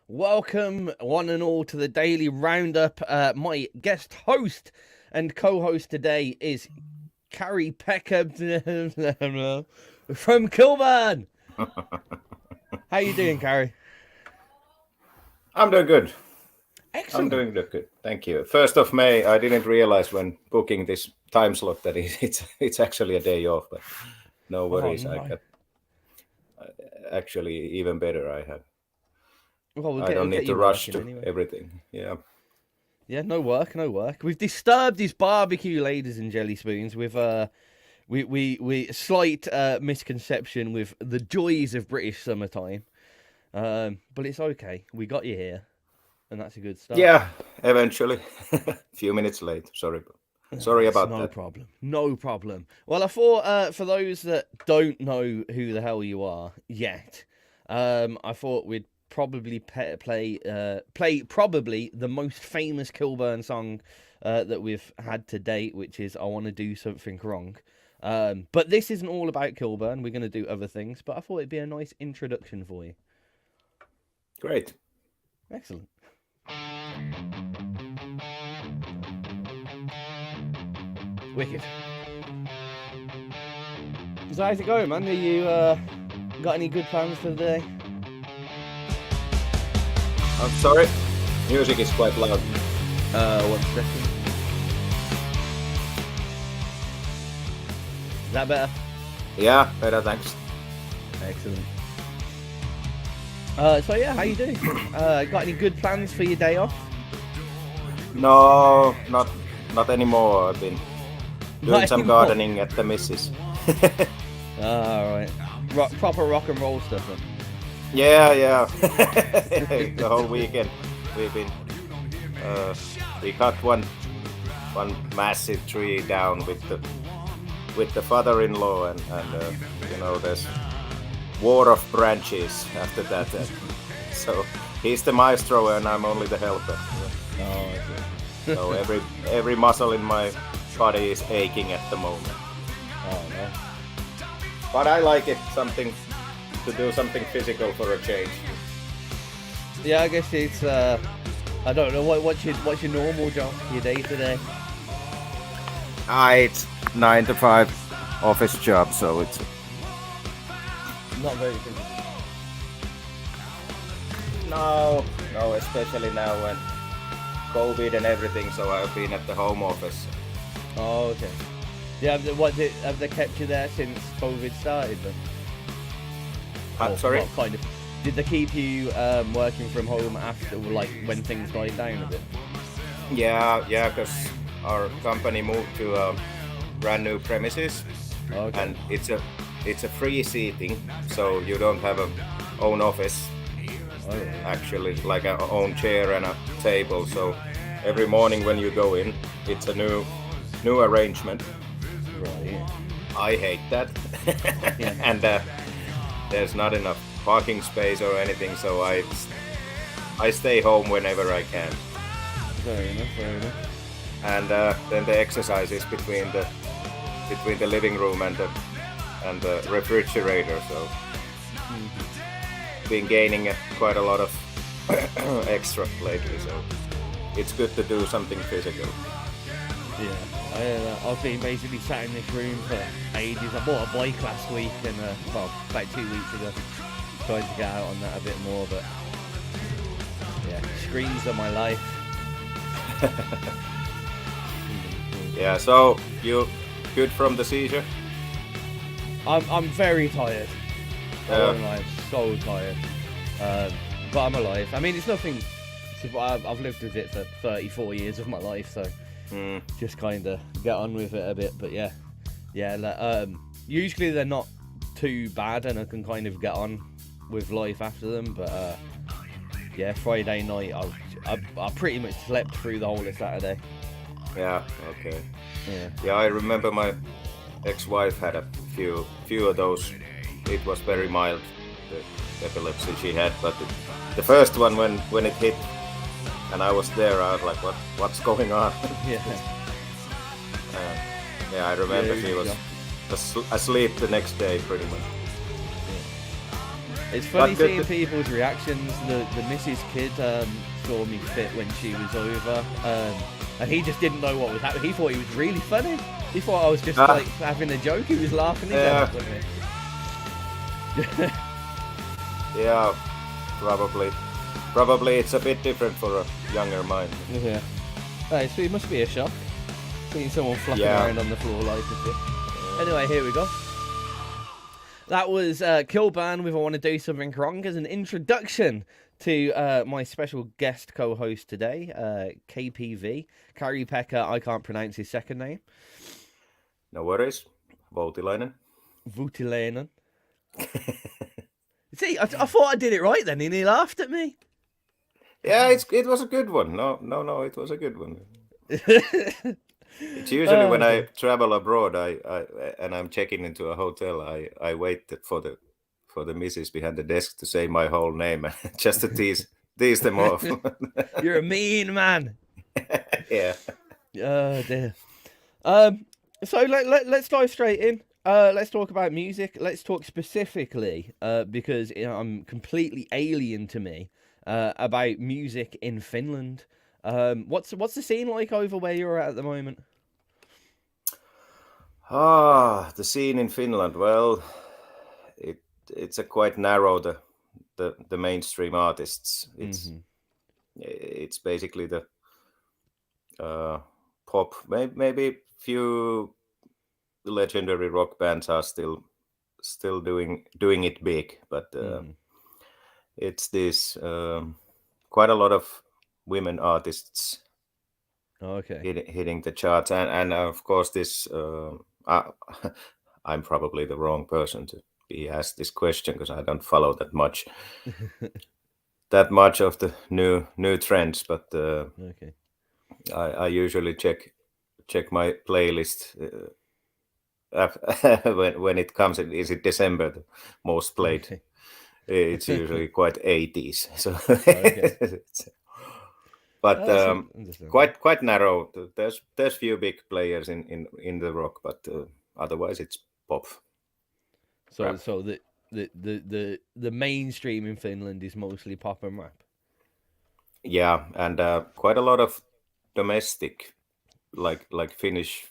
Welcome, one and all, to the Daily Roundup. My guest host and co-host today is Carrie Peckham from Killburn. How you doing, Carrie? I'm doing good. Excellent. I'm doing good. Thank you. 1st of May, I didn't realize when booking this time slot that it's actually a day off, but no worries. Oh, no. I got actually even better. I have. Well, I don't need to rush to anyway. everything. Yeah. Yeah, no work. We've disturbed his barbecue, ladies and jelly spoons, with we slight misconception with the joys of British summertime. But it's okay. We got you here, and that's a good start. Yeah, eventually. A few minutes late. Sorry about that. No problem. Well, I thought for those that don't know who the hell you are yet, I thought we'd probably play probably the most famous Killburn song that we've had to date, which is "I Want to Do Something Wrong." But this isn't all about Killburn. We're going to do other things, but I thought it'd be a nice introduction for you. Great. Excellent. Wicked. So how's it going, man? Are you got any good plans for the day? I'm sorry. Music is quite loud. 1 second. Is that better? Yeah, better. Thanks. Excellent. So yeah, how you doing? Got any good plans for your day off? No, not anymore. I've been doing some gardening at the missus. Alright. Proper rock and roll stuff then. Yeah. The whole weekend we've been we cut one massive tree down with the father-in-law and there's war of branches after that. So he's the maestro and I'm only the helper. Oh, okay. So every muscle in my body is aching at the moment. Oh no. But I like it, to do something physical for a change. Yeah, I guess it's I don't know what's your normal job, your day to day? It's 9 to 5 office job, so it's Not very busy. no, especially now when COVID and everything, so I've been at the home office. Oh, okay. Yeah, have they kept you there since COVID started then? Sorry? Well, kind of. Did they keep you working from home after, like, when things died down a bit? Yeah, because our company moved to brand new premises, Okay. and it's a free seating, so you don't have a own office. Oh, Actually, like a own chair and a table. So every morning when you go in, it's a new arrangement. right. I hate that. Yeah. And there's not enough parking space or anything, so I stay home whenever I can. Fair enough. And then the exercises between the living room and the refrigerator. So been gaining quite a lot of extra lately. So it's good to do something physical. Yeah, I've been basically sat in this room for ages. I bought a bike last week and about 2 weeks ago, trying to get out on that a bit more, but yeah, screens are my life. Yeah. So you good from the seizure? I'm very tired. Yeah. I'm so tired. But I'm alive. I mean, it's nothing. I've lived with it for 34 years of my life, so just kind of get on with it a bit. But yeah. Usually they're not too bad, and I can kind of get on with life after them. But yeah, Friday night I pretty much slept through the whole of Saturday. Yeah. Okay. Yeah. Yeah, I remember my ex-wife had a few of those. It was very mild, the epilepsy she had, but the first one when it hit and I was there, I was like, what's going on? Yeah. Yeah, I remember she was asleep the next day pretty much. It's funny good seeing to- people's reactions. The Mrs. Kid saw me fit when she was over, and he just didn't know what was happening. He thought he was really funny. He thought I was just like having a joke. He was laughing his head off at me. Yeah, probably it's a bit different for a younger mind. Yeah. Right, so it must be a shock seeing someone flopping around on the floor like this. Anyway, here we go. That was Killburn with I Want to Do Something Wrong as an introduction to my special guest co-host today, KP.V. Kari-Pekka, I can't pronounce his second name. No worries. Voutilainen. Voutilainen. See, I thought I did it right then, and he laughed at me. Yeah, it was a good one. No, it was a good one. It's usually when I travel abroad, and I'm checking into a hotel, I wait for the missus behind the desk to say my whole name, just to tease them off. You're a mean man. Yeah. Oh dear. So let's dive straight in. Let's talk about music. Let's talk specifically, because I'm completely alien to me, about music in Finland. What's the scene like over where you're at the moment? The scene in Finland. Well, it's a quite narrow the mainstream artists. It's basically the pop. Maybe few legendary rock bands are still doing it big, but it's this quite a lot of women artists hitting the charts, and of course this I'm probably the wrong person to be asked this question because I don't follow that much of the new trends, but I usually check my playlist when it comes. Is it December the most played? It's usually quite 80s. So, but quite narrow. There's few big players in the rock, but otherwise it's pop. So the mainstream in Finland is mostly pop and rap. Yeah, and quite a lot of domestic, like Finnish,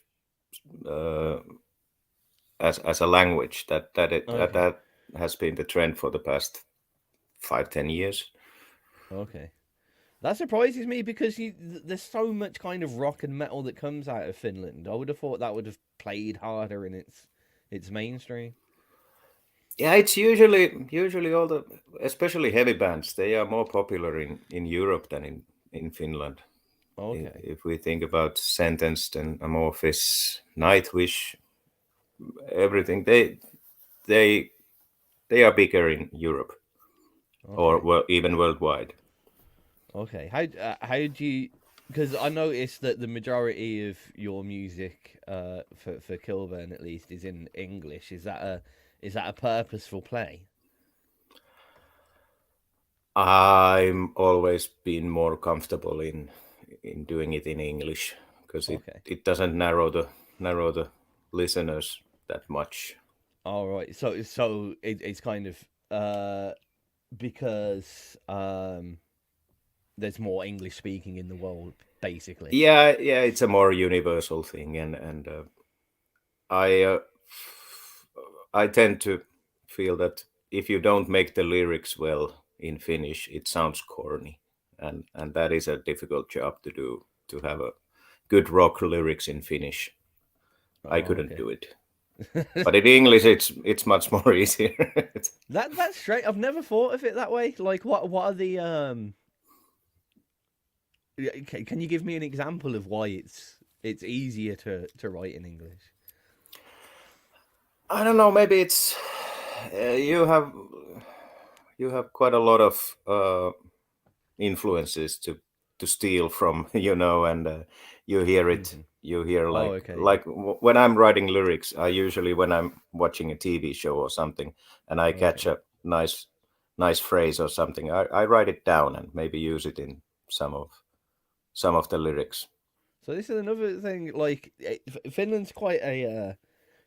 as a language that has been the trend for the past 5-10 years. Okay, that surprises me because there's so much kind of rock and metal that comes out of Finland. I would have thought that would have played harder in its mainstream. Yeah, it's usually all the, especially heavy bands, they are more popular in Europe than in Finland. Okay. If we think about Sentenced and Amorphis, Nightwish, everything, they are bigger in Europe, or even worldwide. Okay, how do you? Because I noticed that the majority of your music, for Killburn at least, is in English. Is that a purposeful play? I'm always been more comfortable in doing it in English because it doesn't narrow the listeners that much. All right, so it's kind of because there's more English speaking in the world, basically. Yeah, it's a more universal thing, and I tend to feel that if you don't make the lyrics well in Finnish, it sounds corny, and that is a difficult job to do, to have a good rock lyrics in Finnish. I couldn't do it. But in English, it's much more easier. That's straight. I've never thought of it that way. Like, what are the Can you give me an example of why it's easier to write in English? I don't know. Maybe it's you have quite a lot of influences to steal from, and you hear it. You hear like when I'm writing lyrics, I usually, when I'm watching a TV show or something, and I catch a nice phrase or something, I write it down and maybe use it in some of the lyrics. So this is another thing. Like, Finland's quite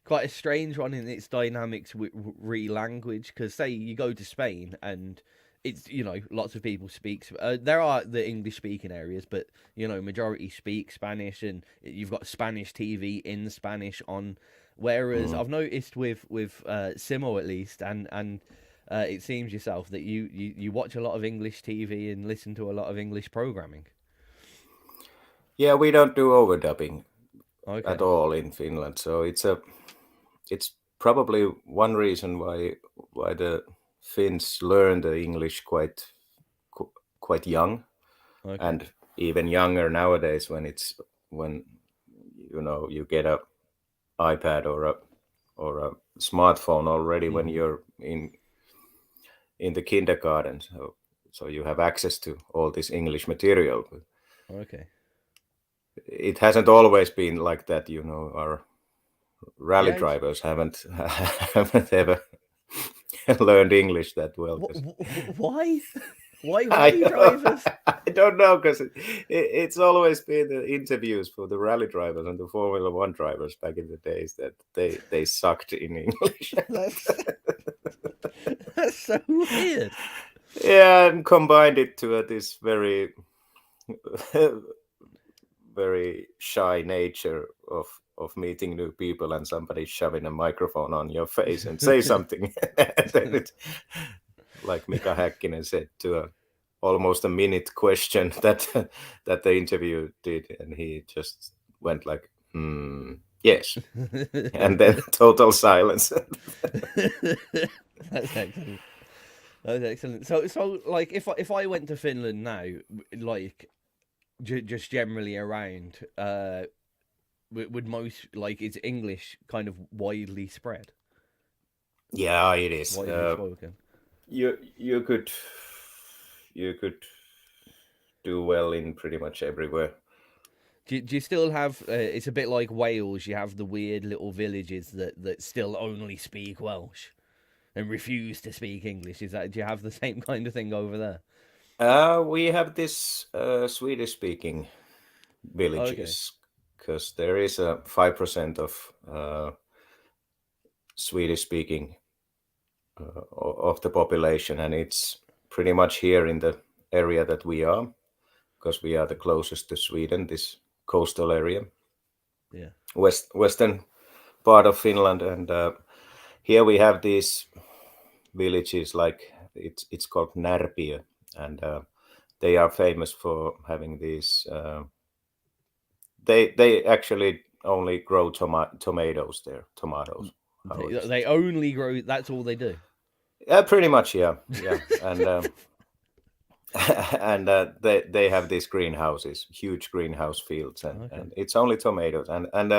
quite a strange one in its dynamics with language. Because say you go to Spain and it's lots of people speak. There are the English speaking areas, but majority speak Spanish, and you've got Spanish TV in Spanish on. Whereas Mm. I've noticed with Simo at least, and it seems yourself that you watch a lot of English TV and listen to a lot of English programming. Yeah, we don't do overdubbing at Okay. all in Finland, so it's probably one reason why the Finns learn the English quite young, Okay. and even younger nowadays when you get a iPad or a smartphone already when Mhm. you're in the kindergarten, so you have access to all this English material. Okay. It hasn't always been like that, our rally Yeah. It's, drivers haven't ever learned English that well. Cause why? Why I rally don't, drivers? I don't know, because it's always been the interviews for the rally drivers and the Formula One drivers back in the days that they sucked in English. That's that's so weird. Yeah, and combined it to this very very shy nature of meeting new people and somebody shoving a microphone on your face and say something. And then it's like Mika Häkkinen said to almost a minute question that the interview did, and he just went like, yes, and then total silence. That's excellent. That's excellent. So like if I went to Finland now, like just generally around, would most like is English kind of widely spread, Yeah, it is. widely spoken? You could do well in pretty much everywhere. Do you still have? It's a bit like Wales. You have the weird little villages that still only speak Welsh and refuse to speak English. Is that? Do you have the same kind of thing over there? We have this Swedish-speaking Okay. villages, because there is a 5% of Swedish-speaking of the population, and it's pretty much here in the area that we are, because we are the closest to Sweden, this coastal area, Yeah. western part of Finland, and here we have these villages like it's called Närpiö, and they are famous for having these. They actually only grow tomatoes there, tomatoes. How is They it? only grow. That's all they do. Yeah, pretty much. Yeah, yeah, and and they have these greenhouses, huge greenhouse fields, Okay. and it's only tomatoes, and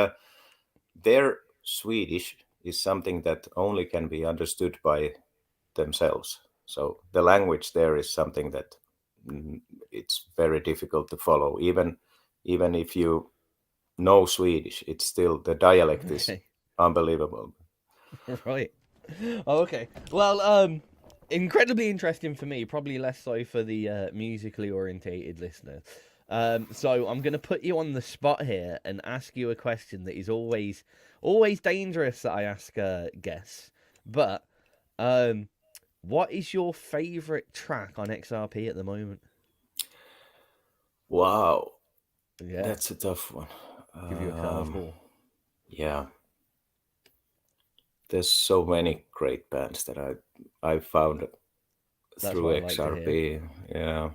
their Swedish is something that only can be understood by themselves. So the language there is something that it's very difficult to follow. Even if you know Swedish, it's still the dialect is Okay. unbelievable. Right. Okay. Well, incredibly interesting for me. Probably less so for the musically orientated listener. So I'm going to put you on the spot here and ask you a question that is always dangerous that I ask guests. But what is your favorite track on XRP at the moment? Wow, Yeah. that's a tough one. Give you a curveball. Yeah, there's so many great bands that I found That's through what I like to hear. XRP. Yeah,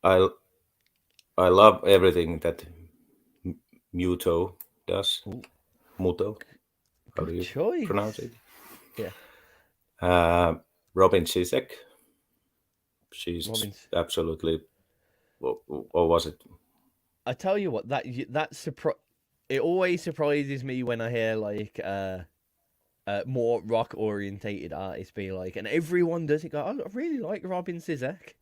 I I love everything that Muto does. Ooh, Muto, how do good you pronounce choice. it? Yeah. Uh, Robin Zizek, she's Robin's. absolutely. Or was it? I tell you what, it always surprises me when I hear like more rock orientated artists be like, and everyone does it. Go, "Oh, I really like Robin Zizek,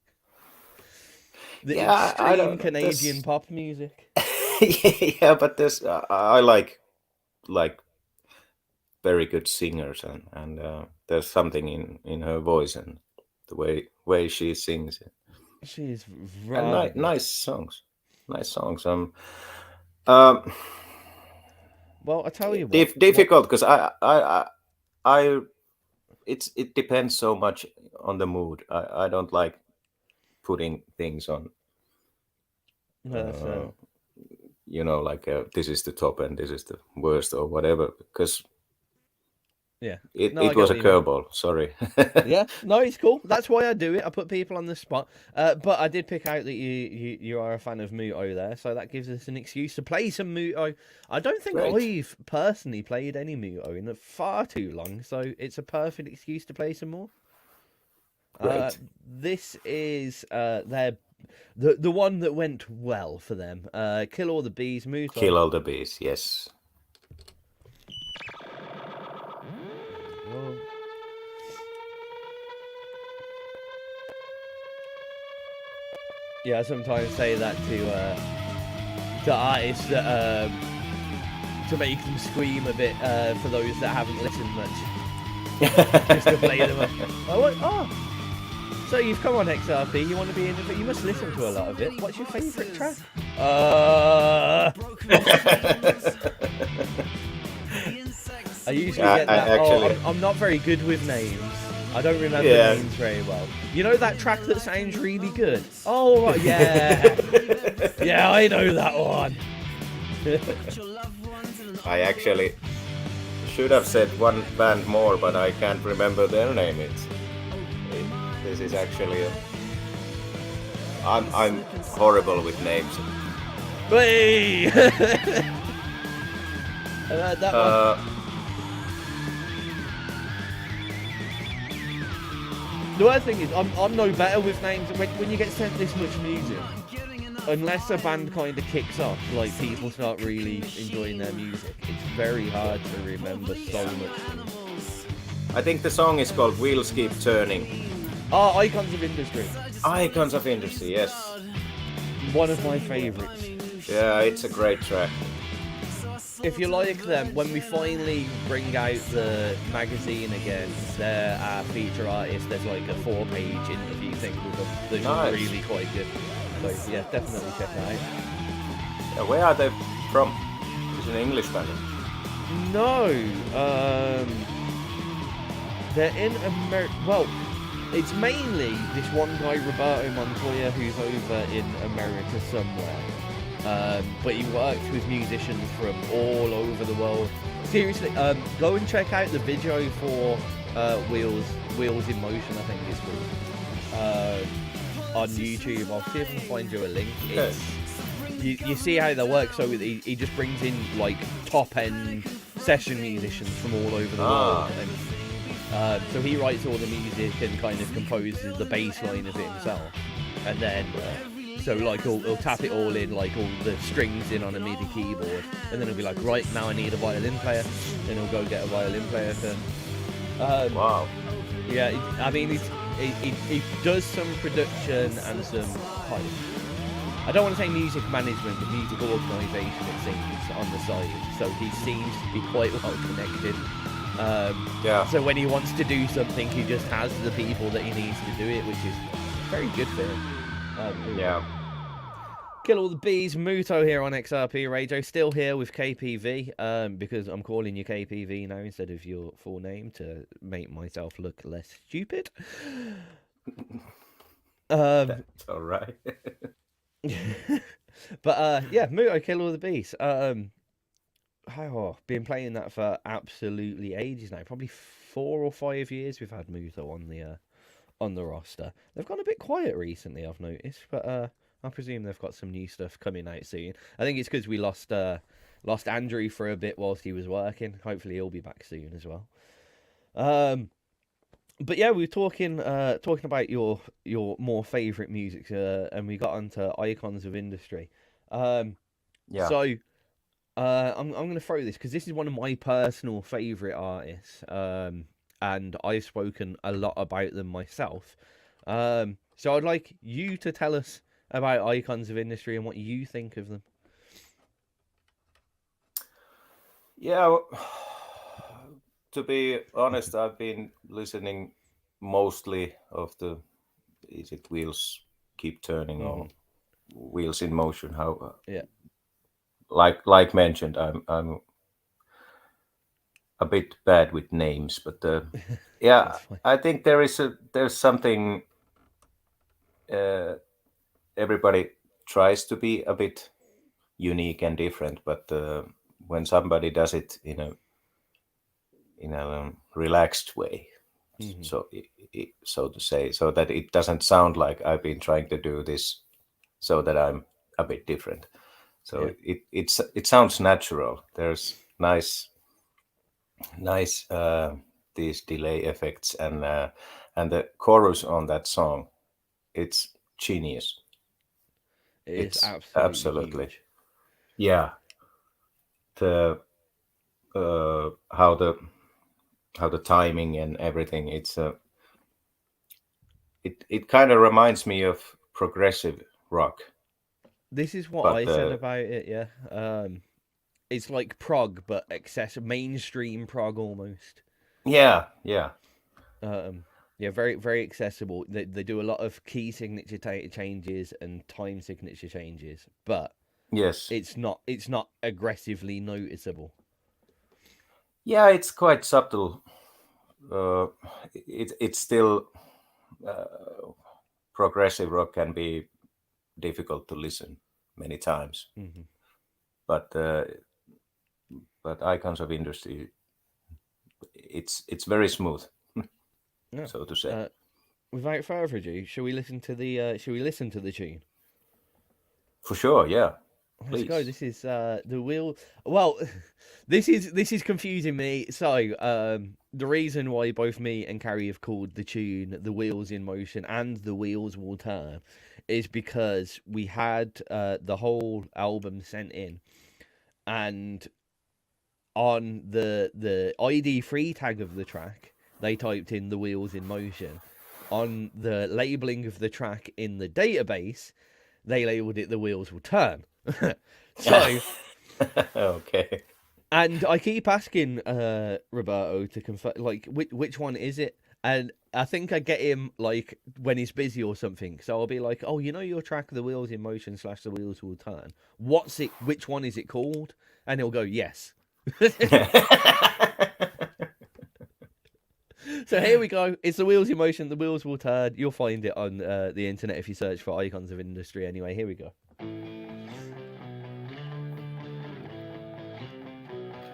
the Yeah, I extreme don't know. Canadian pop music." Yeah, but there's I like very good singers, and there's something in her voice and the way she sings, She is and rather good. nice songs, nice songs. Um, Well, I tell you what. Difficult because it depends so much on the mood. I don't like putting things on. Like this is the top and this is the worst or whatever. Because it was a curveball. Sorry. Yeah, no, it's cool. That's why I do it. I put people on the spot. But I did pick out that you are a fan of Muto there, so that gives us an excuse to play some Muto. I don't think I've personally played any Muto in far too long, so it's a perfect excuse to play some more. This is the one that went well for them. Kill All the Bees, Muto. Kill All the Bees, yes. Yeah, I sometimes say that to artists that to make them scream a bit for those that haven't listened much, just to play them. So you've come on XRP. You want to be in it? You must listen to a lot of it. What's your favourite track? I usually get that. Actually... I'm not very good with names. I don't remember names very well. You know that track that sounds really good? Oh, right, yeah. Yeah, I know that one. I actually should have said one band more, but I can't remember their name. This is actually I'm horrible with names. Hey! That one. The worst thing is, I'm no better with names. When you get sent this much music, unless a band kind of kicks off, like people start really enjoying their music, it's very hard to remember so much things. I think the song is called Wheels Keep Turning. Oh, Icons of Industry. Icons of Industry, yes. One of my favourites. Yeah, it's a great track. If you like them, when we finally bring out the magazine again, they're our feature artist. There's like a 4-page interview thing with them. They're really quite good. So yeah, definitely check that out. Yeah, where are they from? Is it an English band? No, they're in America. Well, it's mainly this one guy, Roberto Montoya, who's over in America somewhere. But he works with musicians from all over the world. Seriously, go and check out the video for Wheels in Motion, I think it's called, on YouTube. I'll see if I can find you a link. You see how they work. So he just brings in like top end session musicians from all over the world. And, so he writes all the music and kind of composes the bass line of it himself, and then. So like he'll tap it all in, like all the strings in on a MIDI keyboard, and then he'll be like, right, now I need a violin player. Then he'll go get a violin player for. Wow. Yeah, I mean he does some production and some I don't want to say music management, but music organisation it seems on the side. So he seems to be quite well connected. So when he wants to do something, he just has the people that he needs to do it, which is very good for him. Kill All the Bees, Muto here on XRP Radio, still here with KPV, because I'm calling you KPV now instead of your full name to make myself look less stupid. That's all right. But yeah, Muto, Kill All the Bees. Been playing that for absolutely ages now, probably 4 or 5 years we've had Muto on the roster. They've gone a bit quiet recently, I've noticed, but I presume they've got some new stuff coming out soon. I think it's because we lost Andrew for a bit whilst he was working. Hopefully he'll be back soon as well. But yeah, we were talking about your more favourite music, and we got onto Icons of Industry. So I'm going to throw this because this is one of my personal favourite artists. And I've spoken a lot about them myself. So I'd like you to tell us about Icons of Industry and what you think of them. Yeah, to be honest, I've been listening mostly of the Wheels Keep Turning or Wheels in Motion. Like mentioned, I'm a bit bad with names, but yeah, That's fine. I think there's something. Everybody tries to be a bit unique and different, but when somebody does it in a relaxed way, Hmm. so to say, so that it doesn't sound like I've been trying to do this so that I'm a bit different. So Yeah, it sounds natural. There's nice these delay effects and the chorus on that song. It's genius. it is It's absolutely absolutely, huge. yeah. The uh, how the how the timing and everything. It kind of reminds me of progressive rock, This is what but I said about it. Yeah, it's like prog, but mainstream prog almost. yeah, yeah, Um, yeah, very accessible. They do a lot of key signature changes and time signature changes, but yes, it's not aggressively noticeable. yeah. It's quite subtle. Uh, it's still progressive rock can be difficult to listen many times, Hmm. but Icons of Industry, it's very smooth, Yeah. so to say. Uh, Without further ado, shall we listen to the tune? For sure, yeah. Let's go. Please. This is the wheel. Well, this is confusing me. So, the reason why both me and Carrie have called the tune "The Wheels in Motion" and "The Wheels Will Turn" is because we had the whole album sent in, and on the ID3 tag of the track, they typed in "The Wheels in Motion." On the labeling of the track in the database, they labeled it "The Wheels Will Turn." So, Okay. and I keep asking Roberto to confirm, like, which one is it? And I think I get him like when he's busy or something. So I'll be like, "Oh, you know your track, the wheels in motion slash the wheels will turn. What's it? Which one is it called?" And he'll go, "Yes." So here we go. It's the wheels in motion. The wheels will turn. You'll find it on the internet if you search for icons of industry. Anyway, here we go.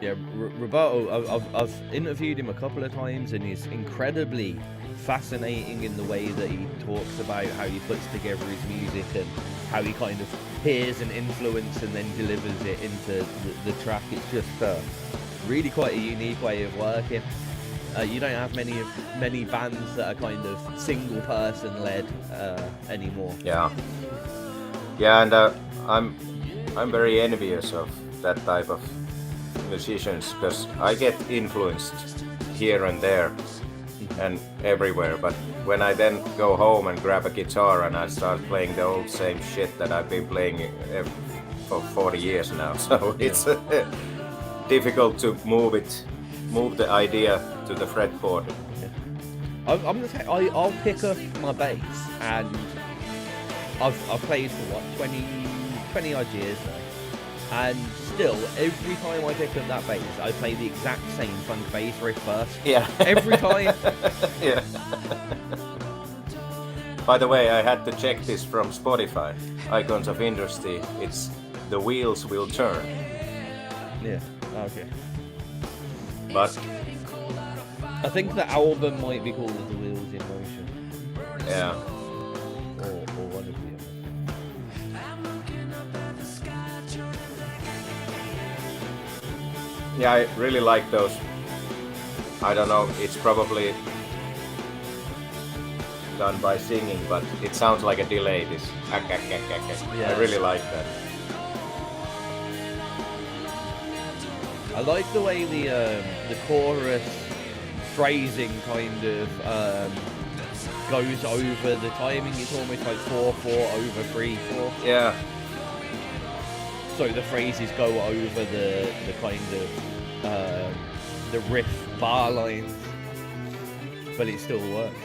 Yeah, Roberto, I've interviewed him a couple of times, and he's incredibly fascinating in the way that he talks about how he puts together his music and how he kind of hears an influence and then delivers it into the track. It's just really quite a unique way of working. You don't have many bands that are kind of single person led anymore. Yeah, yeah, and I'm very envious of that type of musicians because I get influenced here and there and everywhere. But when I then go home and grab a guitar and I start playing the old same shit that I've been playing for 40 years now, so it's difficult to move the idea to the fretboard. I'm gonna say I'll pick up my bass, and I've played for what 20 odd years now, and still every time I pick up that bass, I play the exact same funk bass riff first. Yeah. Every time. Yeah. By the way, I had to check this from Spotify. Icons of Industry. It's The Wheels Will Turn. Yeah. Okay. But I think the album might be called The Wheels in Motion, yeah, or one of the other. yeah, I really like those. I don't know. It's probably done by singing, but it sounds like a delay. This. Yeah. I really like that. I like the way the chorus phrasing kind of goes over the timing. It's almost like 4/4 over 3/4. Yeah. So the phrases go over the kind of the riff bar lines, but it still works.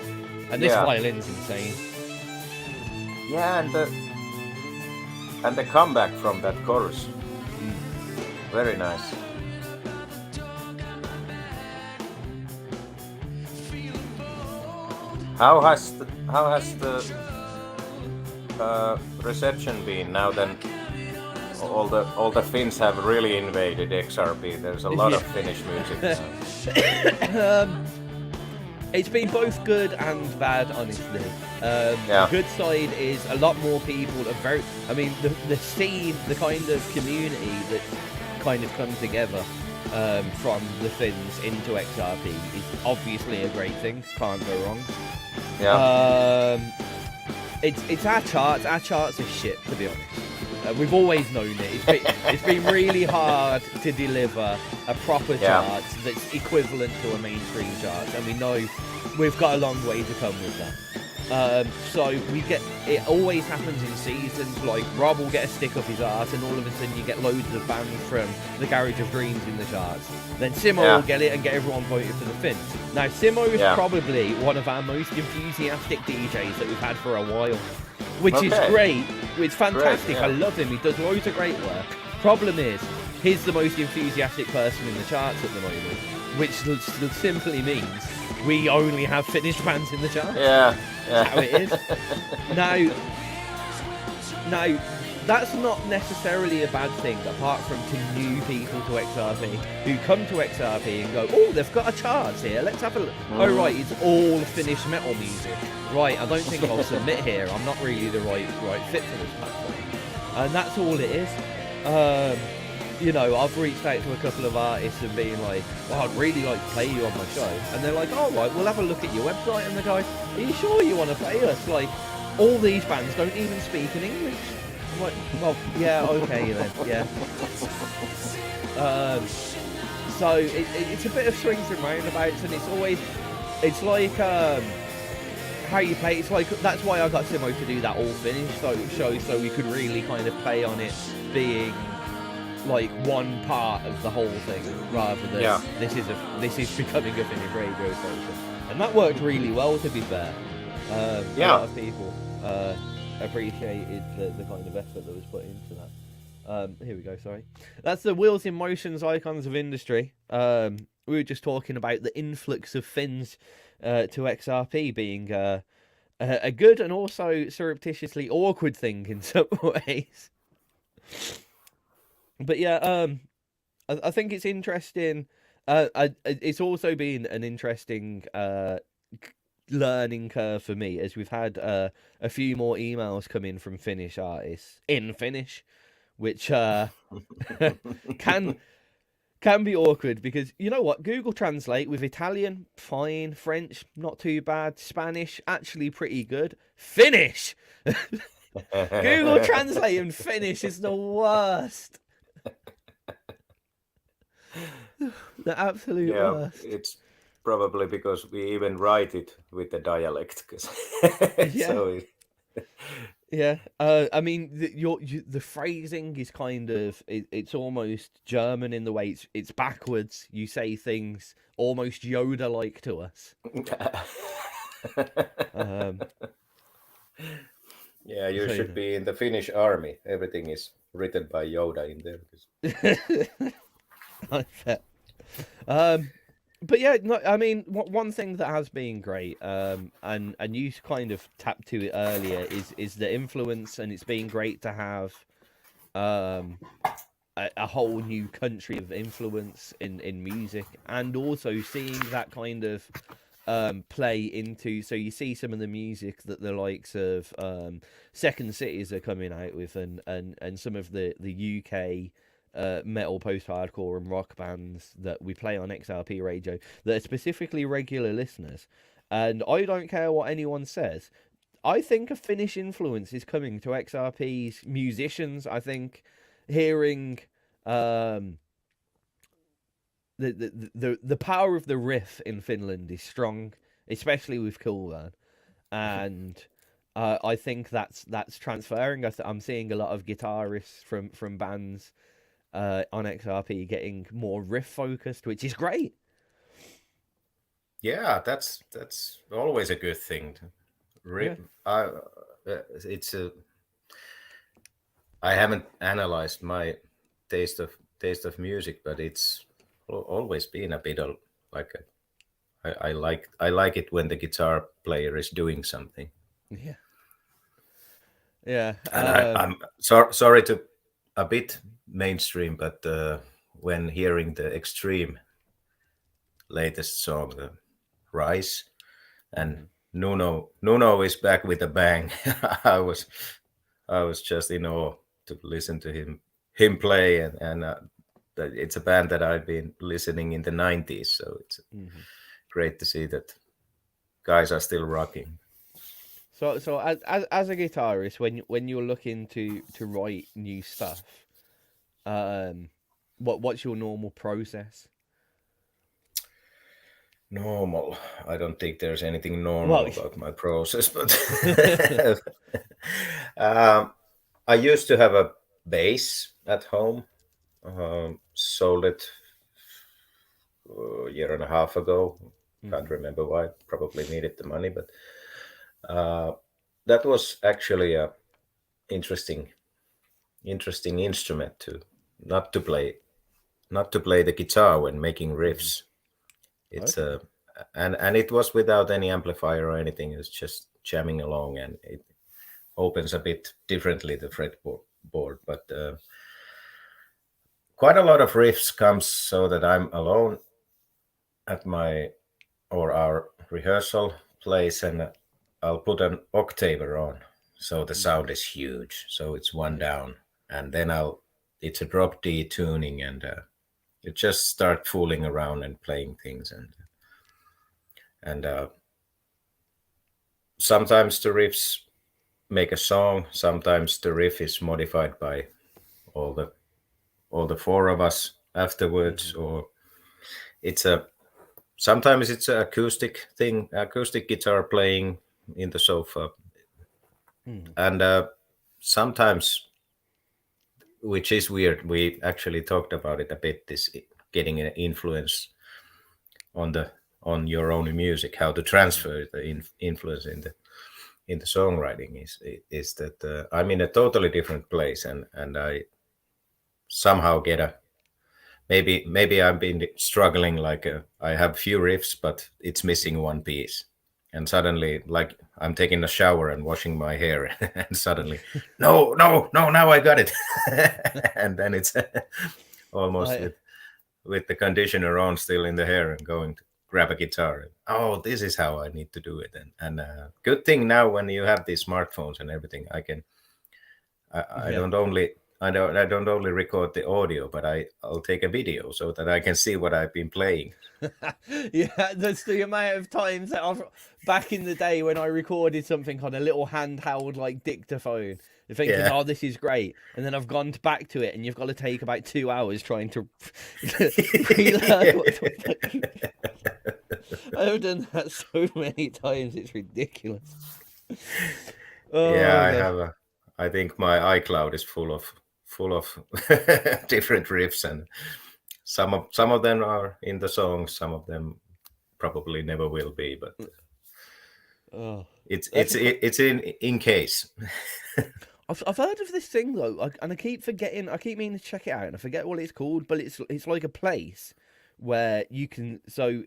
And this violin's insane. Yeah, and the comeback from that chorus, very nice. How has the reception been now? Then all the Finns have really invaded XRP. There's a lot of Finnish music now. It's been both good and bad, honestly. The good side is a lot more people are very. I mean, the scene, the kind of community that kind of come together from the Finns into XRP is obviously a great thing. Can't go wrong. Yeah. It's our charts. Our charts are shit, to be honest. We've always known it. It's been really hard to deliver a proper chart that's equivalent to a mainstream chart, and we know we've got a long way to come with that. So it always happens in seasons. Like Rob will get a stick up his arse, and all of a sudden you get loads of bands from the Garage of Dreams in the charts. Then Simo will get it and get everyone voted for the Finns. Now Simo is probably one of our most enthusiastic DJs that we've had for a while. Which is great. It's fantastic. I love him. He does loads of great work. Problem is, he's the most enthusiastic person in the charts at the moment, which simply means we only have Finnish bands in the charts. Yeah. That's how it is. Now, that's not necessarily a bad thing, apart from to new people to XRP who come to XRP and go, oh, they've got a chart here, let's have a look. Oh, right, it's all Finnish metal music. Right, I don't think I'll submit here. I'm not really the right fit for this platform. And that's all it is. I've reached out to a couple of artists and been like, well, I'd really like to play you on my show. And they're like, oh, right, we'll have a look at your website. And they go, are you sure you want to play us? Like, all these bands don't even speak in English. I'm like, well, yeah, okay then, yeah. So it's a bit of swings and roundabouts, and it's like how you play. It's like, that's why I got Simo to do that all Finnish show, so we could really kind of play on it being like one part of the whole thing, rather than this is becoming a Finnish radio station, and that worked really well, to be fair. A lot of people appreciated the kind of effort that was put into that. Here we go, sorry. That's the Wheels in Motion's Icons of Industry. We were just talking about the influx of Finns to XRP being a good and also surreptitiously awkward thing in some ways. But yeah, I think it's interesting. It's also been an interesting learning curve for me, as we've had a few more emails come in from Finnish artists in Finnish, which can be awkward, because you know what, Google Translate with Italian fine, French not too bad, Spanish actually pretty good, Finnish Google Translate in Finnish is the worst. The absolute worst. It's probably because we even write it with the dialect. I mean, the phrasing is kind of it's almost German in the way it's backwards. You say things almost Yoda-like to us. You should be in the Finnish army. Everything is written by Yoda in there. I bet. But yeah, no, I mean, one thing that has been great, and you kind of tapped to it earlier, is the influence, and it's been great to have a whole new country of influence in music, and also seeing that kind of play into. So you see some of the music that the likes of Second Cities are coming out with, and some of the UK metal, post-hardcore and rock bands that we play on XRP radio that are specifically regular listeners. And I don't care what anyone says, I think a Finnish influence is coming to XRP's musicians. I think hearing the power of the riff in Finland is strong, especially with Killburn, and I think that's transferring. I'm seeing a lot of guitarists from bands on XRP getting more riff focused, which is great. Yeah, that's always a good thing. I haven't analyzed my taste of music, but it's always been a bit of like I like it when the guitar player is doing something. Yeah. Yeah. And I'm sorry to a bit mainstream, but when hearing the extreme latest song, the Rise, and Nuno is back with a bang. I was just in awe to listen to him play, and it's a band that I've been listening in the 90s, so it's great to see that guys are still rocking. So as a guitarist, when you're looking to write new stuff, what's your normal process? Normal. I don't think there's anything normal Well, about my process, but I used to have a bass at home. Sold it a year and a half ago. Can't remember why. Probably needed the money, but that was actually a interesting instrument to not to play the guitar when making riffs. It's okay. and it was without any amplifier or anything. It's just jamming along, and it opens a bit differently the fretboard. But quite a lot of riffs comes so that I'm alone at my or our rehearsal place, and I'll put an octaver on, so the sound is huge. So it's one down, and then it's a drop D tuning, and you just start fooling around and playing things, and sometimes the riffs make a song. Sometimes the riff is modified by all the four of us afterwards, or it's a sometimes it's an acoustic thing, acoustic guitar playing in the sofa, and sometimes, which is weird, we actually talked about it a bit. This getting an influence on your own music, how to transfer the influence in the songwriting is that I'm in a totally different place, and I somehow get a maybe I've been struggling, like I have few riffs, but it's missing one piece, and suddenly, like, I'm taking a shower and washing my hair, and suddenly, no, now I got it, and then it's almost with the conditioner on still in the hair and going to grab a guitar. And, oh, this is how I need to do it, and good thing now when you have these smartphones and everything, I don't only record the audio, but I'll take a video so that I can see what I've been playing. Yeah, that's the amount of times that back in the day when I recorded something on a little handheld like dictaphone, thinking, Yeah. "Oh, this is great," and then I've gone back to it, and you've got to take about 2 hours trying to relearn. I've done that so many times; it's ridiculous. Yeah, Oh I god. have I think my iCloud is full of different riffs, and some of them are in the songs, some of them probably never will be, but Oh, it's in case. I've heard of this thing though, and I keep forgetting. I keep meaning to check it out, and I forget what it's called. But it's like a place where you can. So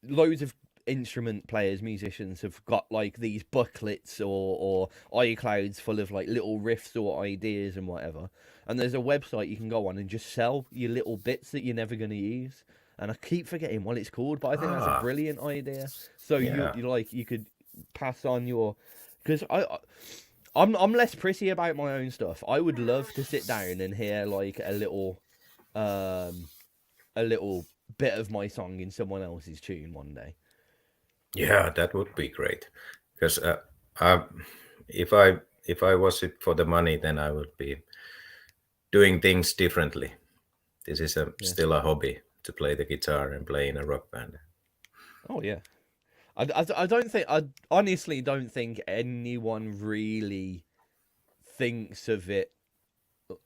loads of instrument players, musicians have got like these booklets or iClouds full of like little riffs or ideas and whatever. And there's a website you can go on and just sell your little bits that you're never going to use. And I keep forgetting what it's called, but I think that's a brilliant idea. So Yeah. you like you could pass on your because I'm less pretty about my own stuff. I would love to sit down and hear like um a little bit of my song in someone else's tune one day. Yeah, that would be great. Because I, if I was it for the money, then I would be doing things differently. This is Yeah. still a hobby to play the guitar and play in a rock band. Oh yeah. I don't think I honestly don't think anyone really thinks of it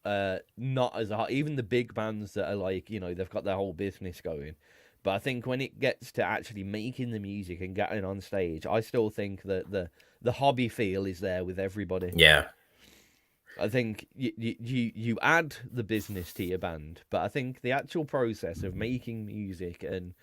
not as a even the big bands that are like they've got their whole business going, but I think when it gets to actually making the music and getting on stage, I still think that the hobby feel is there with everybody. Yeah, I think you add the business to your band, but I think the actual process of making music and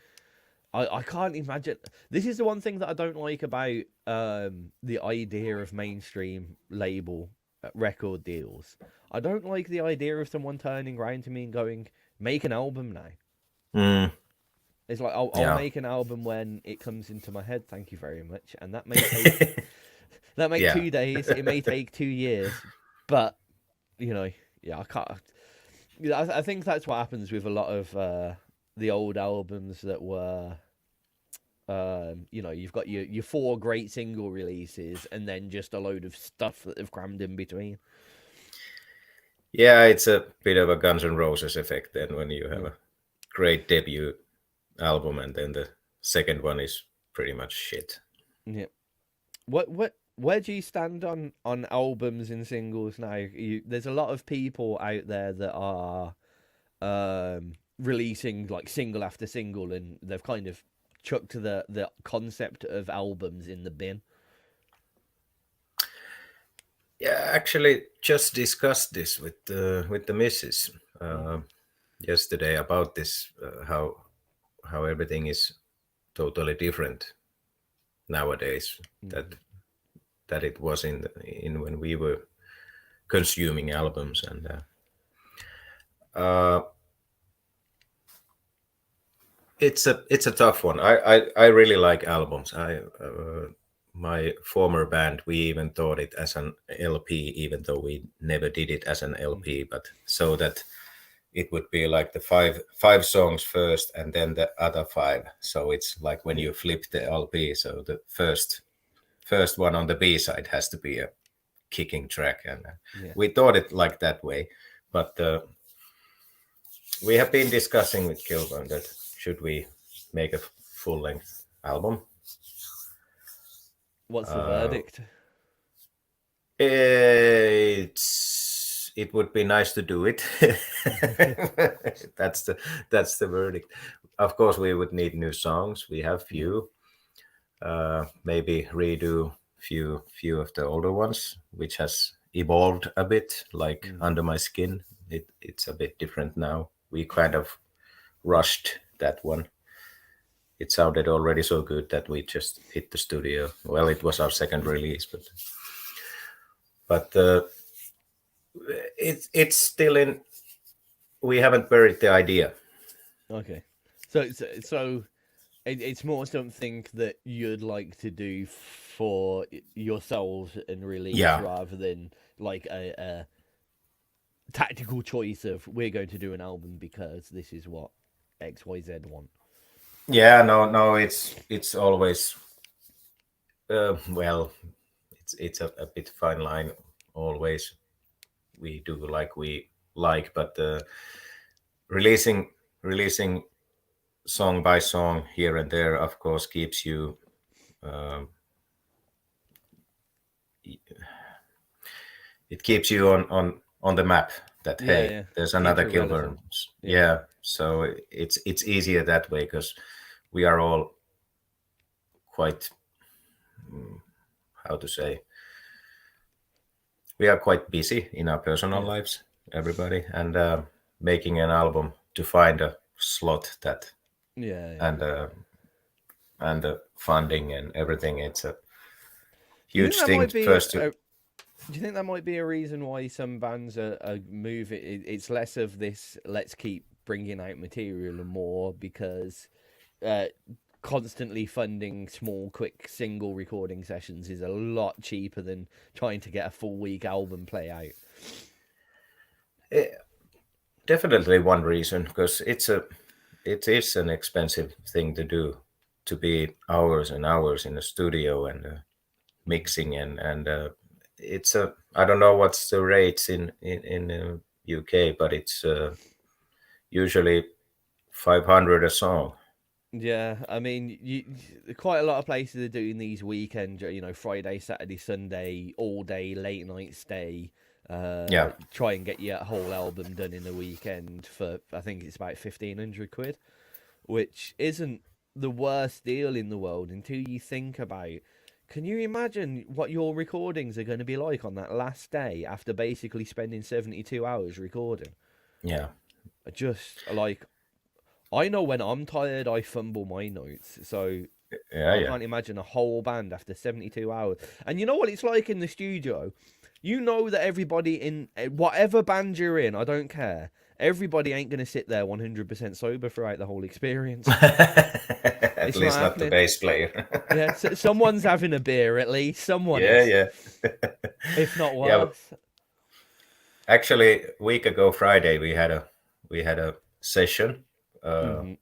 I can't imagine. This is the one thing that I don't like about the idea of mainstream label record deals. I don't like the idea of someone turning around to me and going, "Make an album now." Mm, It's like I'll yeah. make an album when it comes into my head. Thank you very much, and that may take that may Yeah. 2 days. It may take 2 years, but you know, yeah, I can't. I think that's what happens with a lot of the old albums that were. You've got your four great single releases and then just a load of stuff that they've crammed in between. Yeah, it's a bit of a Guns N' Roses effect then when you have Yeah. a great debut album and then the second one is pretty much shit. Yeah. Where do you stand on albums and singles now? There's a lot of people out there that are releasing like single after single, and they've kind of chucked the concept of albums in the bin. Yeah, actually, just discussed this with the missus yesterday about this how everything is totally different nowadays that it was in when we were consuming albums and it's a tough one. I really like albums. I my former band, we even thought it as an LP, even though we never did it as an LP, but so that it would be like the five songs first and then the other five. So it's like when you flip the LP, so the first one on the B side has to be a kicking track, and Yeah. we thought it like that way, but we have been discussing with Killburn that should we make a full length album. What's the verdict? It would be nice to do it. that's the verdict. Of course, we would need new songs. We have few. Maybe redo few of the older ones, which has evolved a bit. Like Under My Skin, it's a bit different now. We kind of rushed that one. It sounded already so good that we just hit the studio. Well, it was our second release, but it's still in. We haven't buried the idea. Okay, so it's more something that you'd like to do for yourselves and release Yeah, rather than like a tactical choice of we're going to do an album because this is what XYZ want. yeah. No. It's always. Well, it's a bit fine line. Always, we do like we like, but releasing song by song here and there, of course, keeps you. It keeps you on the map that Yeah, hey, yeah. there's Keeps another it relevant. Killburn. Yeah, so it's easier that way because we are all quite how to say, we are quite busy in our personal Yeah. lives, everybody, and making an album to find a slot that Yeah, and the funding and everything. It's a Do you think huge that thing might be first to. do you think that might be a reason why some bands are moving? It's less of this. Let's keep bringing out material and more because uh, constantly funding small, quick single recording sessions is a lot cheaper than trying to get a full week album play out. Definitely one reason because it is an expensive thing to do, to be hours and hours in a studio and mixing and it's a, I don't know what's the rates in UK, but it's usually 500 a song. Yeah, I mean, quite a lot of places are doing these weekend, Friday, Saturday, Sunday, all day, late night stay. Yeah, Try and get your whole album done in a weekend for I think it's about £1,500, which isn't the worst deal in the world until you think about. Can you imagine what your recordings are going to be like on that last day after basically spending 72 hours recording? yeah. Just like I know when I'm tired, I fumble my notes. So Yeah, I yeah. can't imagine a whole band after 72 hours. And you know what it's like in the studio? You know that everybody in whatever band you're in, I don't care. Everybody ain't going to sit there 100% sober throughout the whole experience. At It's not least not the happening. bass player. Yeah, so someone's having a beer at least. Someone Yeah, is, yeah. if not Yeah, worse. actually, a week ago Friday we had a session. Hmm.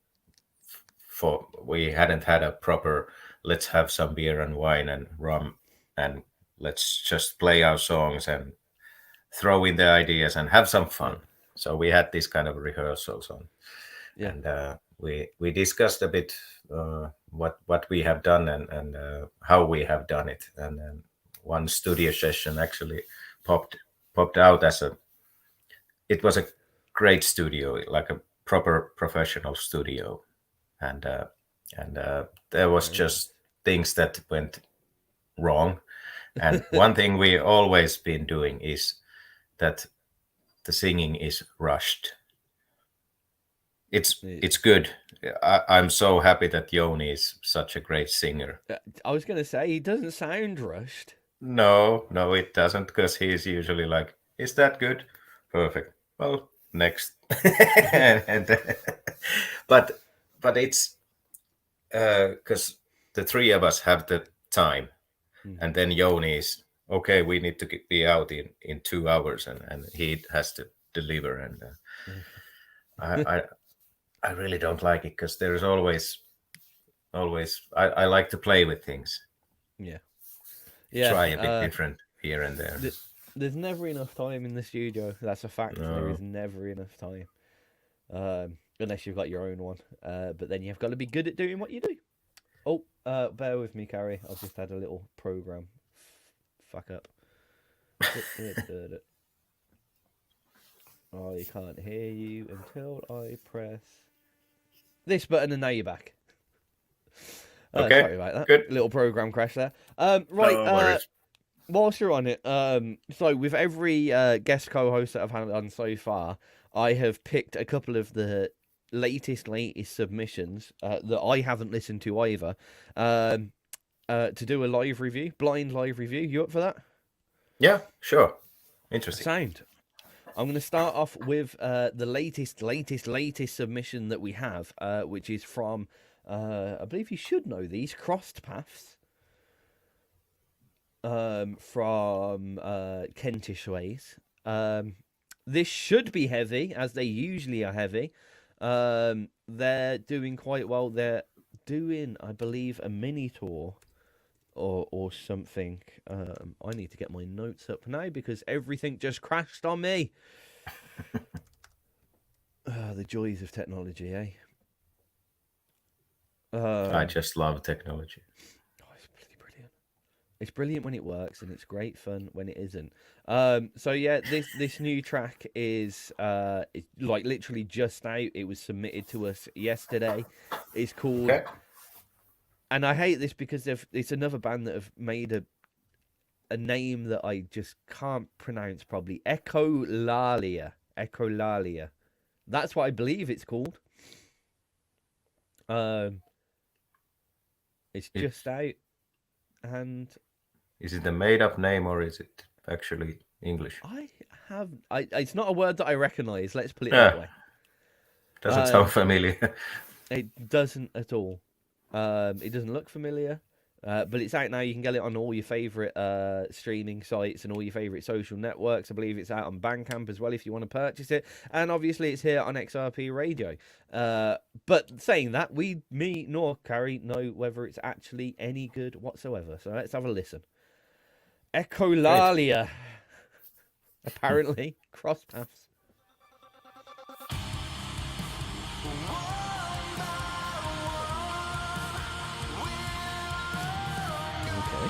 For we hadn't had a proper let's have some beer and wine and rum and let's just play our songs and throw in the ideas and have some Yeah, fun. So we had this kind of rehearsals on, yeah. and we discussed a bit what we have done and how we have done it. And one studio session actually popped out as a it was a great studio, like a proper professional studio, and there was Very nice. just things that went wrong. And one thing we always been doing is that the singing is rushed. It's good. I'm so happy that Joni is such a great singer. I was going to say, he doesn't sound rushed. No, no, it doesn't, because he's usually like, "Is that good? Perfect. Well, next." and but it's because the three of us have the time, and then Joni is okay. We need to be out in 2 hours, and he has to deliver. And I I really don't like it because there's always I like to play with things, Yeah. try a bit Yeah. different here and there. There's never enough time in the studio. That's a fact. There No. is never enough time. Unless you've got your own one. But then you've got to be good at doing what you do. Oh, bear with me, Carrie. I've just had a little program fuck up. I can't hear you until I press this button, and now you're back. Okay, Sorry about that. good. Little program crash there. No Right. worries. Whilst you're on it, so with every guest co-host that I've had on so far, I have picked a couple of the latest submissions that I haven't listened to either, to do a live review, blind live review. You up for that? Yeah, sure. Interesting. Sound. I'm going to start off with the latest submission that we have, which is from, I believe you should know these, Crossed Paths. From Kentish Ways. This should be heavy, as they usually are heavy. They're doing quite well. They're doing, I believe, a mini tour or something. I need to get my notes up now because everything just crashed on me. The joys of technology, eh? I just love technology. It's brilliant when it works, and it's great fun when it isn't. So yeah, this new track is it's like literally just out. It was submitted to us yesterday. It's called, and I hate this because it's another band that have made a name that I just can't pronounce probably. Echolalia. That's what I believe it's called. It's just out, and is it a made-up name or is it actually English? It's not a word that I recognise. Let's put it that way. Doesn't sound familiar. It doesn't at all. It doesn't look familiar, but it's out now. You can get it on all your favourite streaming sites and all your favourite social networks. I believe it's out on Bandcamp as well if you want to purchase it. And obviously it's here on XRP Radio. But saying that, me nor Carrie know whether it's actually any good whatsoever. So let's have a listen. Echolalia. Apparently, Cross Paths. Okay.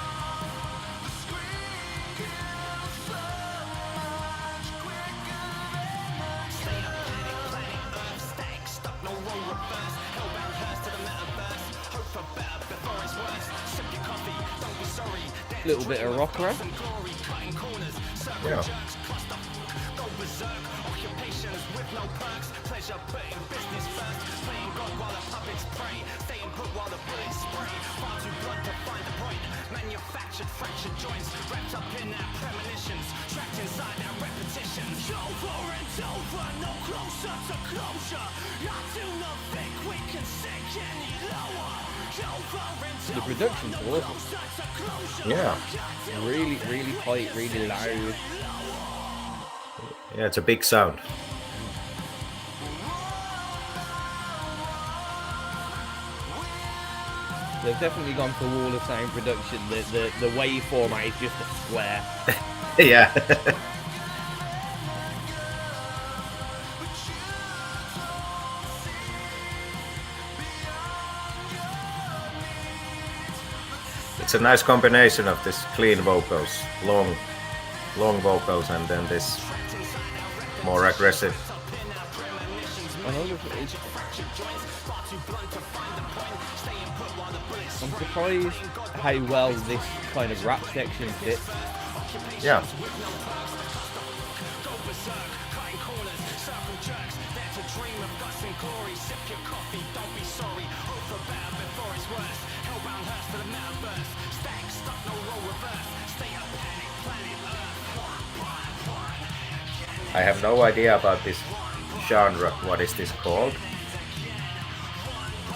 Little bit of rock rap. Yeah. fractured joints, wrapped up in our premonitions, trapped inside our repetitions. Over and over, no closer to closure. I do not think we can sink any lower. The production's awesome. Yeah. Really, really tight, really loud. Yeah, it's a big sound. They've definitely gone for wall of sound production. The wave format is just a square. Yeah. It's a nice combination of this clean vocals, long vocals, and then this more aggressive. I'm surprised how well this kind of rap section fits. Yeah. I have no idea about this genre. What is this called?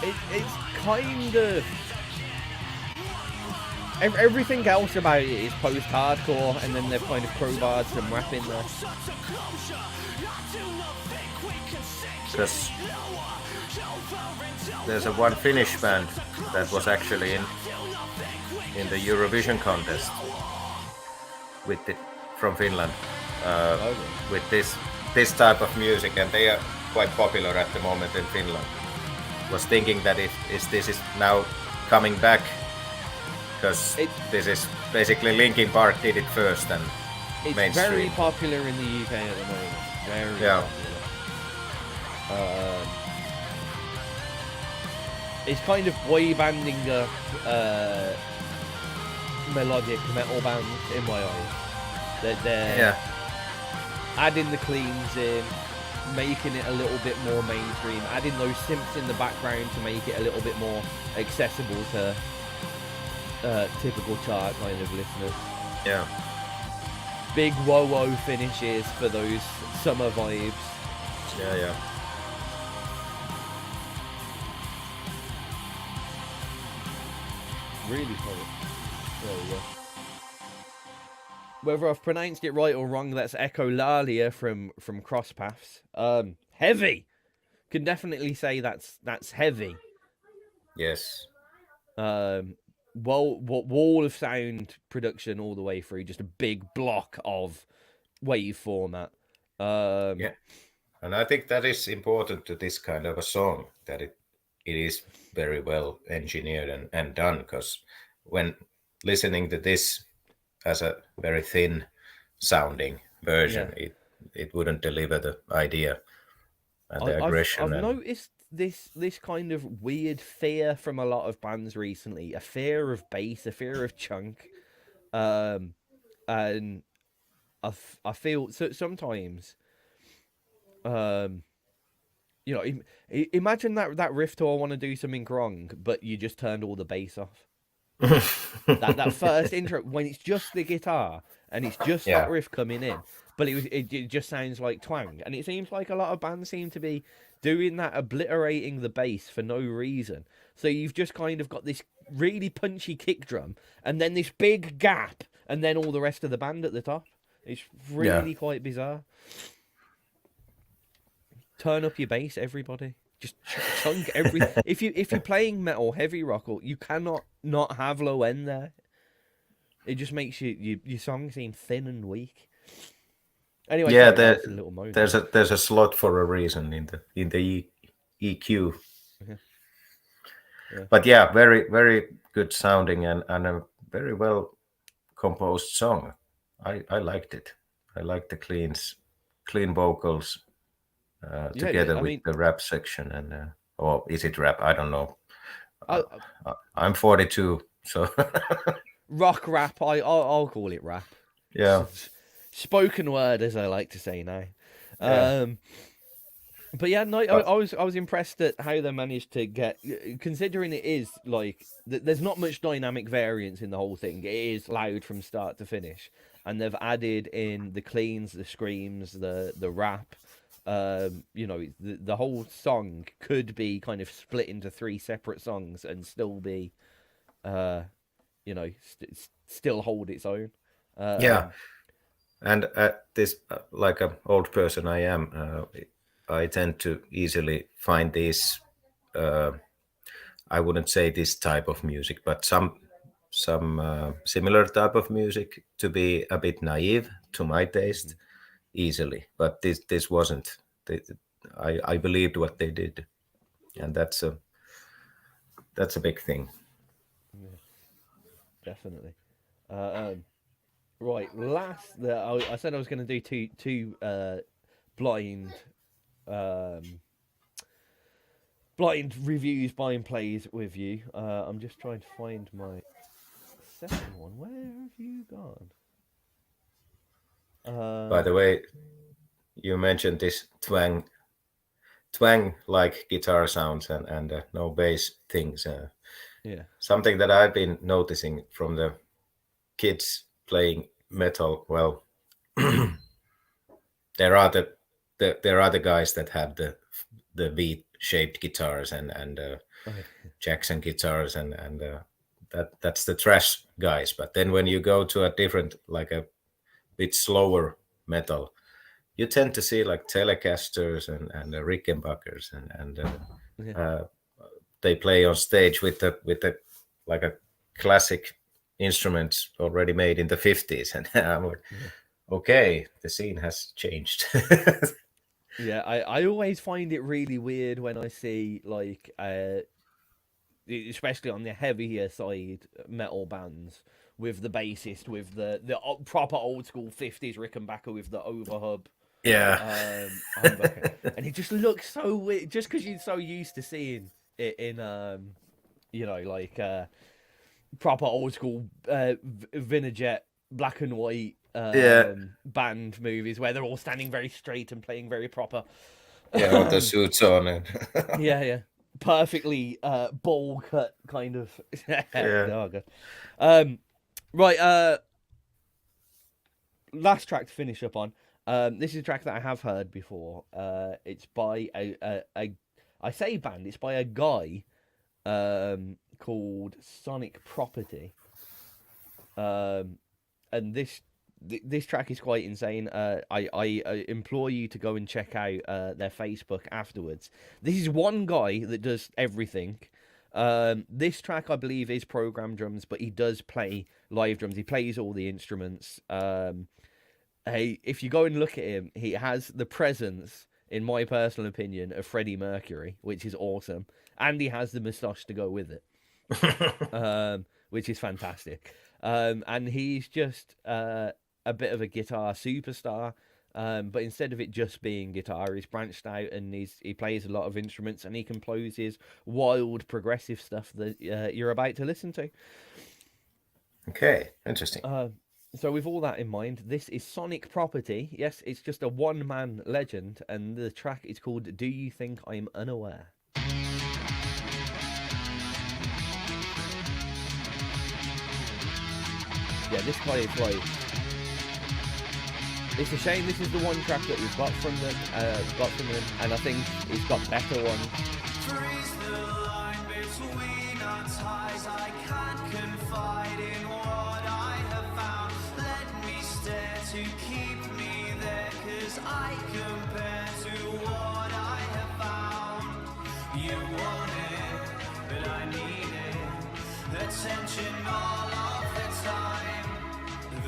It's kind of... Everything else about it is post-hardcore, and then they've kind of crowbarred some rap in there. Because there's a one Finnish band that was actually in the Eurovision contest from Finland with this type of music, and they are quite popular at the moment in Finland. Was thinking that this is now coming back, because this is basically Linkin Park did it first, and it's mainstream. Very popular in the UK at the moment. Very popular. It's kind of boy banding a melodic metal band in my eyes. They're adding the cleans in, making it a little bit more mainstream, adding those synths in the background to make it a little bit more accessible to typical chart kind of listeners. Yeah. Big whoa finishes for those summer vibes. Yeah. Really solid. There we go. Whether I've pronounced it right or wrong, that's Echolalia from Cross Paths. Heavy. Can definitely say that's heavy. Yes. Wall of sound production all the way through, just a big block of wave format. Yeah, and I think that is important to this kind of a song, that it is very well engineered and done, because when listening to this as a very thin sounding version, it wouldn't deliver the idea and the aggression. I've noticed this kind of weird fear from a lot of bands recently, a fear of bass, a fear of chunk, and I feel so sometimes, imagine that riff tour want to do something wrong, but you just turned all the bass off. that first intro, when it's just the guitar and it's just that riff coming in, but it just sounds like twang, and it seems like a lot of bands seem to be doing that, obliterating the bass for no reason. So you've just kind of got this really punchy kick drum, and then this big gap, and then all the rest of the band at the top. It's really quite bizarre. Turn up your bass, everybody. Just chunk every. If you're playing metal, heavy rock, you cannot not have low end there. It just makes your song seem thin and weak. Anyway, there's a slot for a reason in the EQ. Yeah. But very very good sounding and a very well composed song. I liked it. I liked the clean vocals together with the rap section, and or is it rap? I don't know. I'm 42, so rock rap. I'll call it rap. Yeah. Spoken word, as I like to say now. But yeah, no, But I was impressed at how they managed to get, considering it is like there's not much dynamic variance in the whole thing. It is loud from start to finish, and they've added in the cleans, the screams, the rap. You know, the whole song could be kind of split into three separate songs and still be, you know, still hold its own. yeah, and this like an old person I am, I tend to easily find these. I wouldn't say this type of music, but some similar type of music to be a bit naive to my taste easily. But this wasn't. I believed what they did, and that's a big thing. Yeah, definitely. Right, I said I was going to do two blind um, blind reviews, blind plays with you. I'm just trying to find my second one. Where have you gone? By the way, you mentioned this twang like guitar sounds and no bass things. Yeah, Something that I've been noticing from the kids playing metal. Well, there are the guys that have the V-shaped guitars and okay. Jackson guitars and that's the thrash guys. But then when you go to a different, like a bit slower metal, you tend to see like Telecasters and Rickenbackers and Yeah. they play on stage with the like a classic instruments already made in the 50s, and I'm like, Yeah. okay, the scene has changed. Yeah, I always find it really weird when I see like especially on the heavier side metal bands with the bassist with the proper old school 50s Rickenbacker with the overhub Yeah. humbucker. And it just looks so weird just because you're so used to seeing it in you know, like proper old school Vinejet black and white Yeah. band movies where they're all standing very straight and playing very proper. Yeah, all the suits on and Yeah, perfectly bowl cut kind of. yeah. Oh god. Right. Last track to finish up on. This is a track that I have heard before. It's by a I say band. It's by a guy called Sonic Property. And this track is quite insane. I implore you to go and check out their Facebook afterwards. This is one guy that does everything. This track, I believe, is program drums, but he does play live drums. He plays all the instruments. If you go and look at him, he has the presence, in my personal opinion, of Freddie Mercury, which is awesome. And he has the moustache to go with it, which is fantastic. And he's just a bit of a guitar superstar. But instead of it just being guitar, he's branched out and he plays a lot of instruments and he composes wild progressive stuff that you're about to listen to. Okay, interesting. So with all that in mind, this is Sonic Property. Yes, it's just a one-man legend, and the track is called Do You Think I'm Unaware? Yeah, this guy is like... It's a shame this is the one track that we've got from them, and I think it's got better ones. Freeze the line between our ties. I can't confide in what I have found. Let me stare to keep me there, 'cause I compare to what I have found. You want it, but I need it. Attention all of the time.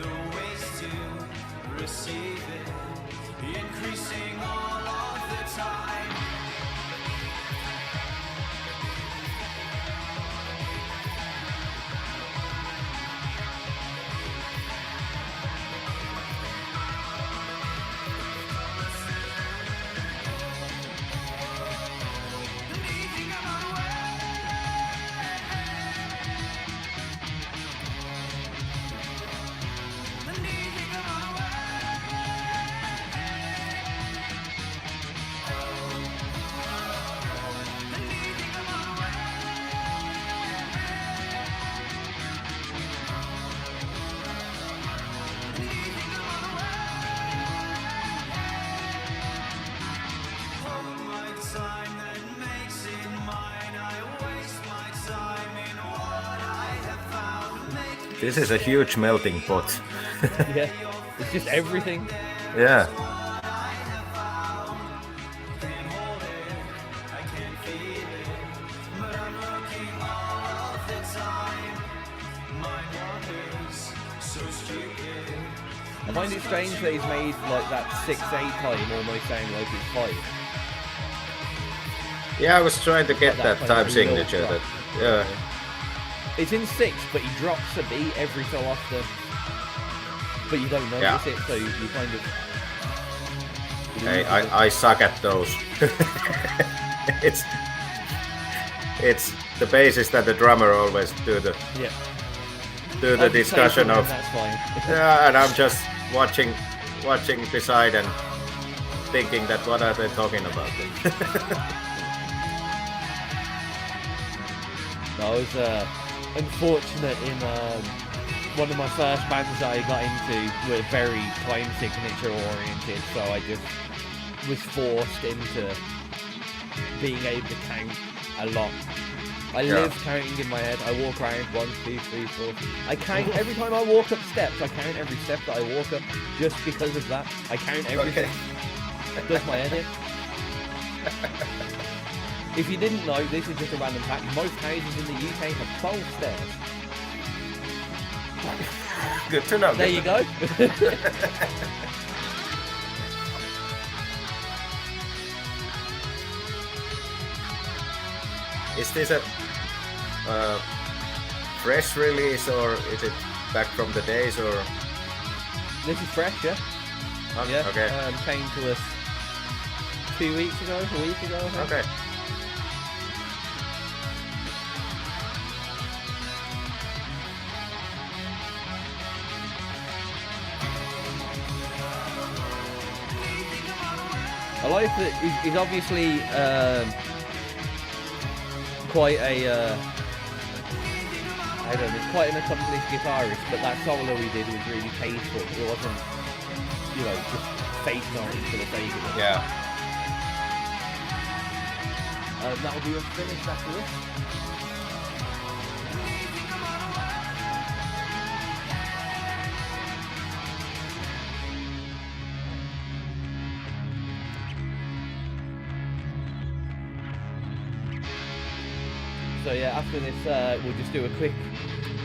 The ways to receive it, increasing all of the time. This is a huge melting pot. Yeah, it's just everything. Yeah. I find it strange that he's made like that 6/8 time almost sound like it's 5. Yeah, I was trying to get that kind time of signature. drop. Yeah. It's in 6, but he drops a beat every so often. But you don't notice it, so you kind of... Hey, I suck at those. It's the bassist and the drummer always do the discussion of. That's fine. Yeah, and I'm just watching beside and thinking that what are they talking about? I was unfortunate in one of my first bands that I got into were very time signature oriented, so I just was forced into being able to count a lot. I live counting in my head. I walk around 1, 2, 3, 4. I count every time I walk up steps. I count every step that I walk up just because of that. I count everything. Does my head in. If you didn't know, this is just a random fact. Most houses in the UK have 12 stairs. Good to know. There you go. Is this a fresh release or is it back from the days or? This is fresh, yeah. Yeah. Okay. Came to us 2 weeks ago, a week ago. I think. Okay. I like that he's obviously quite a I don't know, quite an accomplished guitarist, but that solo he did was really tasteful. It wasn't, just fake noise for the sake of it. Yeah. That'll be finished after this. So yeah, after this, we'll just do a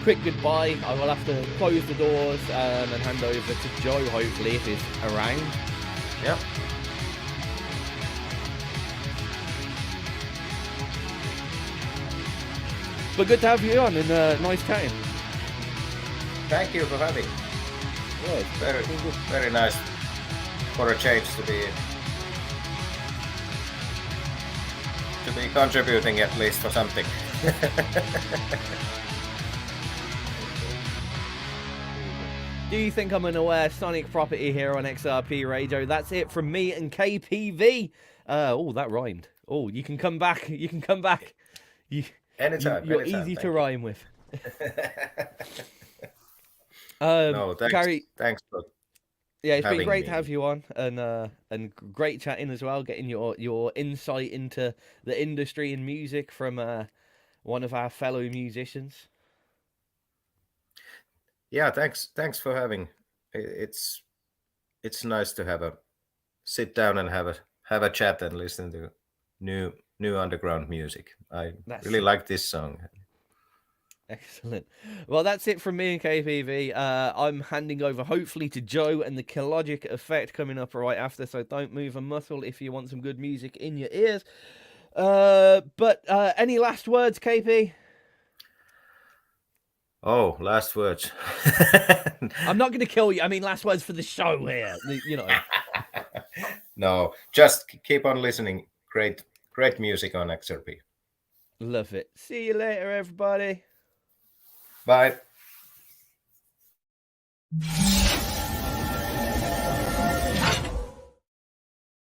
quick goodbye. I will have to close the doors and hand over to Joe, hopefully, if he's around. Yep. But good to have you on, and nice chatting. Thank you for having. Yeah, Very nice for a change to be contributing at least for something. Do you think I'm unaware? Sonic Property here on XRP Radio. That's it from me and KPV. Oh, that rhymed. Oh, you can come back. You can come back. Anytime. You're anytime, easy to rhyme with. No, thanks. Gary, thanks for yeah, it's been having great me. to have you on, and great chatting as well, getting your insight into the industry and music from one of our fellow musicians. Yeah, thanks for having. It's nice to sit down and have a chat and listen to new underground music. I really like this song. Excellent. Well, that's it from me and KPV. I'm handing over hopefully to Joe and the Killogic Effect coming up right after, so don't move a muscle if you want some good music in your ears. But any last words, KP? Oh, last words. I'm not going to kill you. I mean, last words for the show here. No, just keep on listening. Great music on XRP. Love it. See you later, everybody. Bye.